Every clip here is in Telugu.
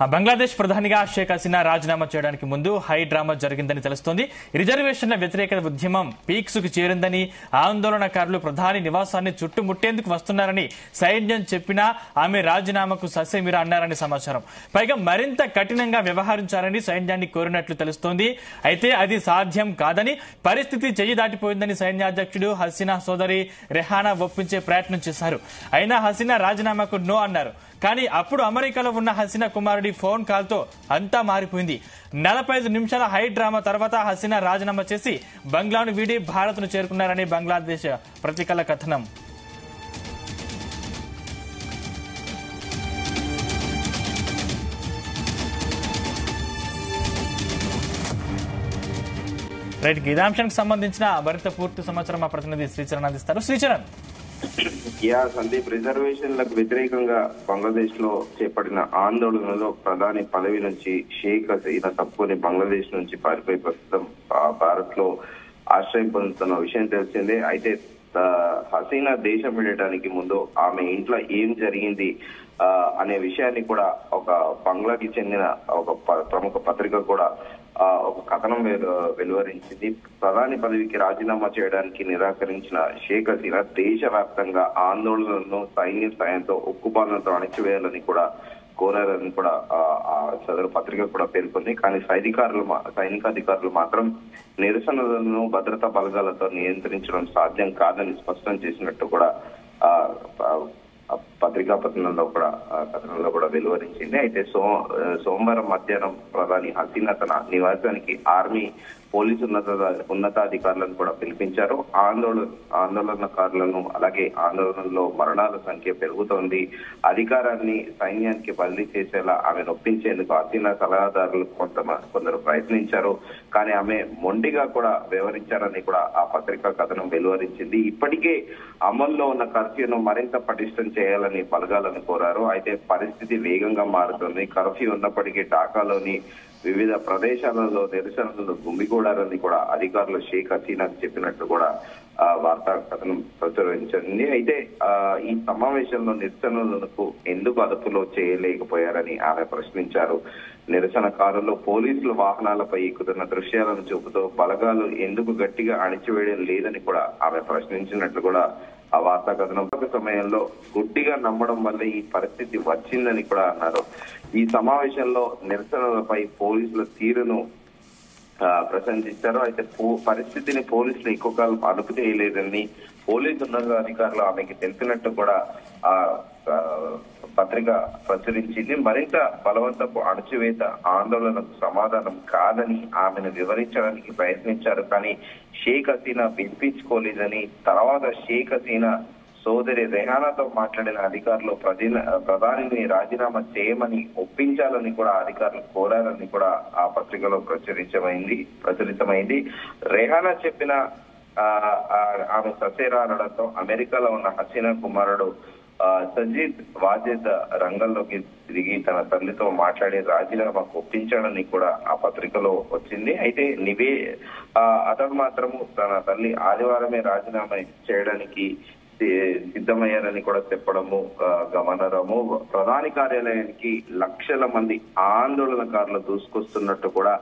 బంగ్లాదేశ్ ప్రధానిగా షేక్ హసీనా రాజీనామా చేయడానికి ముందు హై డ్రామా జరిగిందని తెలుస్తోంది. రిజర్వేషన్ల వ్యతిరేక ఉద్యమం పీక్స్ కు చేరిందని, ఆందోళనకారులు ప్రధాని నివాసాన్ని చుట్టుముట్టేందుకు వస్తున్నారని సైన్యం చెప్పినా ఆమె రాజీనామాకు ససేమిరా అన్నారని సమాచారం. పైగా మరింత కఠినంగా వ్యవహరించాలని సైన్యాన్ని కోరినట్లు తెలుస్తోంది. అయితే అది సాధ్యం కాదని, పరిస్థితి చెయ్యి దాటిపోయిందని సైన్యాధ్యక్షుడు హసీనా సోదరి రెహానా ఒప్పించే ప్రయత్నం చేశారు. అయినా హసీనా రాజీనామాకు నో అన్నారు. కానీ అప్పుడు అమెరికాలో ఉన్న హసీనా కుమారుడి ఫోన్ కాల్ తో అంతా మారిపోయింది. 45 నిమిషాల హై డ్రామా తర్వాత హసీనా రాజీనామా చేసి బంగ్లాను వీడి భారత్ ను చేరుకున్నారని బంగ్లాదేశ్ పత్రికల కథనం. రైట్, ఇదే అంశానికి సంబంధించిన మరింత పూర్తి సమాచారం మా ప్రతినిధి శ్రీచరణ్ అందిస్తారు. శ్రీచరణ్. సందీప్, రిజర్వేషన్లకు వ్యతిరేకంగా బంగ్లాదేశ్ లో చేపట్టిన ఆందోళనలో ప్రధాని పదవి నుంచి షేక్ హసీనా తప్పుకొని బంగ్లాదేశ్ నుంచి పారిపోయి ప్రస్తుతం భారత్ లో ఆశ్రయం పొందుతున్న విషయం తెలిసిందే. అయితే హసీనా దేశం వెళ్ళడానికి ముందు ఆమె ఇంట్లో ఏం జరిగింది అనే విషయాన్ని కూడా ఒక బంగ్లాకి చెందిన ఒక ప్రముఖ పత్రిక కూడా ఒక కథనం వెలువరించింది. ప్రధాని పదవికి రాజీనామా చేయడానికి నిరాకరించిన షేక్ హసీనా దేశవ్యాప్తంగా ఆందోళనలను సైన్య సాయంతో ఉక్కుపాలనతో అణచివేయాలని కూడా కోరారని కూడా సదరు పత్రిక కూడా పేర్కొంది. కానీ సైనికాధికారులు మాత్రం నిరసనలను భద్రతా బలగాలతో నియంత్రించడం సాధ్యం కాదని స్పష్టం చేసినట్టు కూడా పత్రికా కథనంలో కూడా వెలువరించింది. అయితే సోమవారం మధ్యాహ్నం ప్రధాని హసీనా తన నివాసానికి ఆర్మీ పోలీసు ఉన్నతాధికారులను కూడా పిలిపించారు. ఆందోళనకారులను అలాగే ఆందోళనలో మరణాల సంఖ్య పెరుగుతోంది, అధికారాన్ని సైన్యానికి బదిలీ చేసేలా ఆమె నొప్పించేందుకు హసీనా సలహాదారులు కొందరు ప్రయత్నించారు. కానీ ఆమె మొండిగా కూడా వ్యవహరించారని కూడా ఆ పత్రికా కథనం వెలువరించింది. ఇప్పటికే అమల్లో ఉన్న కర్ఫ్యూను మరింత పటిష్టం చేయాలని బలగాలను కోరారు. అయితే పరిస్థితి వేగంగా మారుతుంది. కర్ఫ్యూ ఉన్నప్పటికీ ఢాకాలోని వివిధ ప్రదేశాలలో నిరసనలు గుమిగూడారని కూడా అధికారులు షేక్ హసీనాకు చెప్పినట్టు కూడా వార్తా కథనం ప్రచురించింది. అయితే ఈ సమావేశంలో నిరసనలకు ఎందుకు అదుపులో చేయలేకపోయారని ఆమె ప్రశ్నించారు. నిరసనకారులు పోలీసుల వాహనాలపై ఎక్కుతున్న దృశ్యాలను చూపుతూ బలగాలు ఎందుకు గట్టిగా అణిచివేయడం లేదని కూడా ఆమె ప్రశ్నించినట్లు కూడా ఆ వార్తా కథనం సమయంలో గుడ్డిగా నమ్మడం వల్ల ఈ పరిస్థితి వచ్చిందని కూడా అన్నారు. ఈ సమావేశంలో నిరసనలపై పోలీసుల తీరును ప్రశంసించారు. అయితే పరిస్థితిని పోలీసులు ఎక్కువ కాలం అదుపు చేయలేదని పోలీసు ఉన్నతాధికారులు ఆమెకి తెలిపినట్టు కూడా ఆ పత్రిక ప్రచురించింది. మరింత బలవంతపు అణచివేత ఆందోళనకు సమాధానం కాదని ఆమెను వివరించడానికి ప్రయత్నించారు. కానీ షేక్ హసీనా వినిపించుకోలేదని, తర్వాత షేక్ హసీనా సోదరి రెహానాతో మాట్లాడిన అధికారులు ప్రధానిని రాజీనామా చేయమని ఒప్పించాలని కూడా అధికారులు కోరారని కూడా ఆ పత్రికలో ప్రచురితమైంది. రెహానా చెప్పిన ఆమె ససేరా అనడంతో అమెరికాలో ఉన్న హసీనా కుమారుడు సజీద్ వాజేద్ రంగంలోకి తిరిగి తన తల్లితో మాట్లాడి రాజీనామాకు ఒప్పించాడని కూడా ఆ పత్రికలో వచ్చింది. అయితే అతను మాత్రము తన తల్లి ఆదివారమే రాజీనామా చేయడానికి సిద్ధమయ్యారని కూడా చెప్పడము గమనార్హము. ప్రధాని కార్యాలయానికి లక్షల మంది ఆందోళనకారులు దూసుకొస్తున్నట్టు కూడా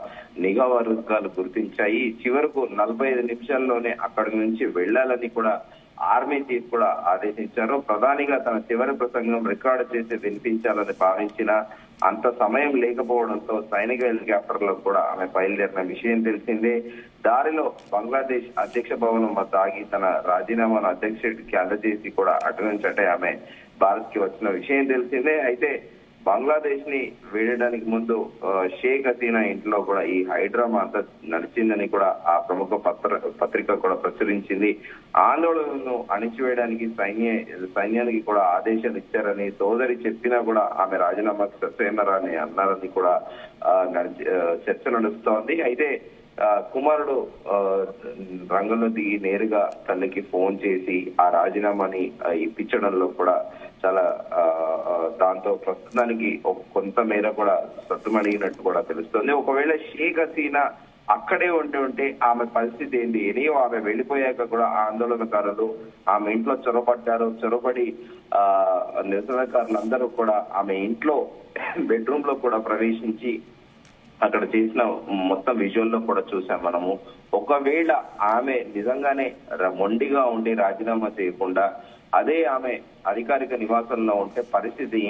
నిఘా వర్గాలు గుర్తించాయి. చివరకు 45 నిమిషాల్లోనే అక్కడి నుంచి వెళ్లాలని కూడా ఆర్మీ చీఫ్ కూడా ఆదేశించారు. ప్రధానిగా తన చివరి ప్రసంగం రికార్డు చేసి వినిపించాలని భావించిన అంత సమయం లేకపోవడంతో సైనిక హెలికాప్టర్లో కూడా ఆమె బయలుదేరిన విషయం తెలిసిందే. దారిలో బంగ్లాదేశ్ అధ్యక్ష భవనం వద్ద ఆగి తన రాజీనామాను అధ్యక్షుడికి అందజేసి కూడా అటు నుంచి అటే ఆమె భారత్ కి వచ్చిన విషయం తెలిసిందే. అయితే బంగ్లాదేశ్ ని వీడడానికి ముందు షేక్ హసీనా ఇంట్లో కూడా ఈ హైడ్రామా అంతా నడిచిందని కూడా ఆ ప్రముఖ పత్రిక కూడా ప్రచురించింది. ఆందోళనను అణిచివేయడానికి సైన్యానికి కూడా ఆదేశాలు ఇచ్చారని, సోదరి చెప్పినా కూడా ఆమె రాజీనామాకు ససేమరాని అన్నారని కూడా చర్చ నడుస్తోంది. అయితే కుమారుడు రంగంలో దిగి నేరుగా తల్లికి ఫోన్ చేసి ఆ రాజీనామాని ఇప్పించడంలో కూడా చాలా దాంతో ప్రస్తుతానికి కొంత మేర కూడా సద్దుమణిగినట్టు కూడా తెలుస్తుంది. ఒకవేళ షేక్ హసీనా అక్కడే ఉంటే ఆమె పరిస్థితి ఏంటి? ఎనియో ఆమె వెళ్ళిపోయాక కూడా ఆందోళనకారులు ఆమె ఇంట్లో చొరబడి నిరసనకారులందరూ కూడా ఆమె ఇంట్లో బెడ్రూమ్ లో కూడా ప్రవేశించి అక్కడ చేసిన మొత్తం విజువల్ లో కూడా చూసాం మనము. ఒకవేళ ఆమె నిజంగానే మొండిగా ఉండి రాజీనామా చేయకుండా అదే ఆమె అధికారిక నివాసంలో ఉంటే పరిస్థితి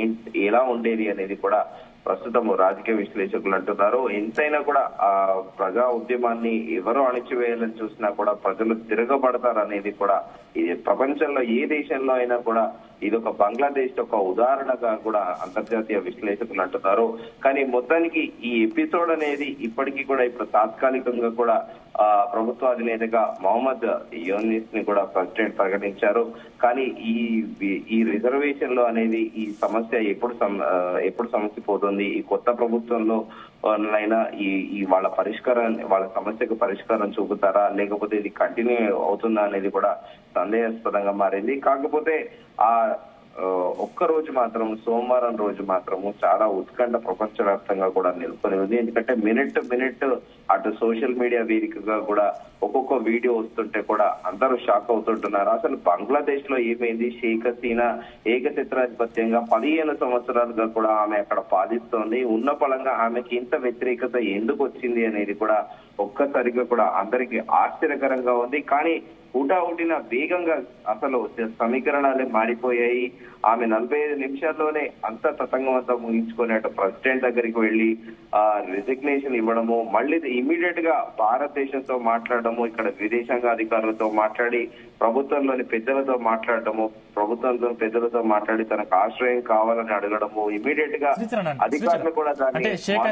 ఎలా ఉండేది అనేది కూడా ప్రస్తుతం రాజకీయ విశ్లేషకులు అంటున్నారు. ఎంతైనా కూడా ఆ ప్రజా ఉద్యమాన్ని ఎవరు అణిచివేయాలని చూసినా కూడా ప్రజలు తిరగబడతారు అనేది కూడా ఇది ప్రపంచంలో ఏ దేశంలో అయినా కూడా ఇది ఒక బంగ్లాదేశ్ ఒక ఉదాహరణగా కూడా అంతర్జాతీయ విశ్లేషకులు అంటున్నారు. కానీ మొత్తానికి ఈ ఎపిసోడ్ అనేది ఇప్పటికీ కూడా ఇప్పుడు తాత్కాలికంగా కూడా ప్రభుత్వ అధినేతగా మొహమ్మద్ యూనిస్ ని కూడా ప్రెసిడెంట్ ప్రకటించారు. కానీ ఈ రిజర్వేషన్ లో అనేది ఈ సమస్య ఎప్పుడు సమస్య పోతుంది, ఈ కొత్త ప్రభుత్వంలో అయినా ఈ వాళ్ళ సమస్యకు పరిష్కారం చూపుతారా లేకపోతే ఇది కంటిన్యూ అవుతుందా అనేది కూడా సందేహాస్పదంగా మారింది. కాకపోతే ఆ ఒక్క రోజు మాత్రం సోమవారం రోజు మాత్రము చాలా ఉత్కంఠ ప్రపంచవ్యాప్తంగా కూడా నెలకొని ఉంది. ఎందుకంటే మినిట్ అటు సోషల్ మీడియా వేదికగా కూడా ఒక్కొక్క వీడియో వస్తుంటే కూడా అందరూ షాక్ అవుతుంటున్నారు. అసలు బంగ్లాదేశ్ లో ఏమైంది? షేక్ హసీనా ఏకఛత్రాధిపత్యంగా 15 సంవత్సరాలుగా కూడా ఆమె అక్కడ పాలిస్తోంది. ఉన్న పలంగా ఆమెకి ఇంత వ్యతిరేకత ఎందుకు వచ్చింది అనేది కూడా ఒక్కసారిగా కూడా అందరికి ఆశ్చర్యకరంగా ఉంది. కానీ ఊటావుటిన వేగంగా అసలు సమీకరణాలే మారిపోయాయి. ఆమె 45 నిమిషాల్లోనే అంత తతంగమంతా ముగించుకొని అటు ప్రెసిడెంట్ దగ్గరికి వెళ్లి రిజిగ్నేషన్ ఇవ్వడము, మళ్ళీ ఇమీడియట్ గా భారతదేశంతో మాట్లాడడము, ఇక్కడ విదేశాంగ అధికారులతో మాట్లాడి ప్రభుత్వంలోని పెద్దలతో మాట్లాడటము, పెద్దలతో మాట్లాడి తనకు ఆశ్రయం కావాలని అడగడము, ఇమీడియట్ గా అధికారులు కూడా షేక్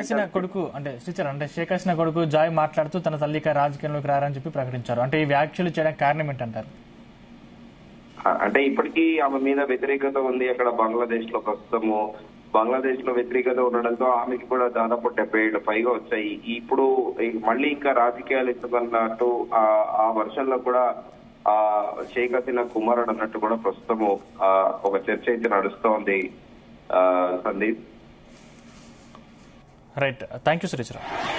హసీనా కొడుకు జాయ్ మాట్లాడుతూ తన తల్లిక రాజకీయంలోకి రారని చెప్పి ప్రకటించారు. అంటే ఈ వ్యాఖ్యలు చేయడానికి కారణం ఏంటంటారు? అంటే ఇప్పటికీ ఆమె మీద వ్యతిరేకత ఉంది అక్కడ బంగ్లాదేశ్ లో. ప్రస్తుతము బంగ్లాదేశ్ లో వ్యతిరేకత ఉండడంతో ఆమెకి కూడా దాదాపు 77 పైగా వచ్చాయి. ఇప్పుడు మళ్ళీ ఇంకా రాజకీయాలు ఎత్తుకున్నట్టు ఆ వర్షంలో కూడా షేక్ హసీనా కుమారుడు అన్నట్టు కూడా ప్రస్తుతము ఒక చర్చ అయితే నడుస్తోంది. Sandeep, right, thank you Suresh Rao.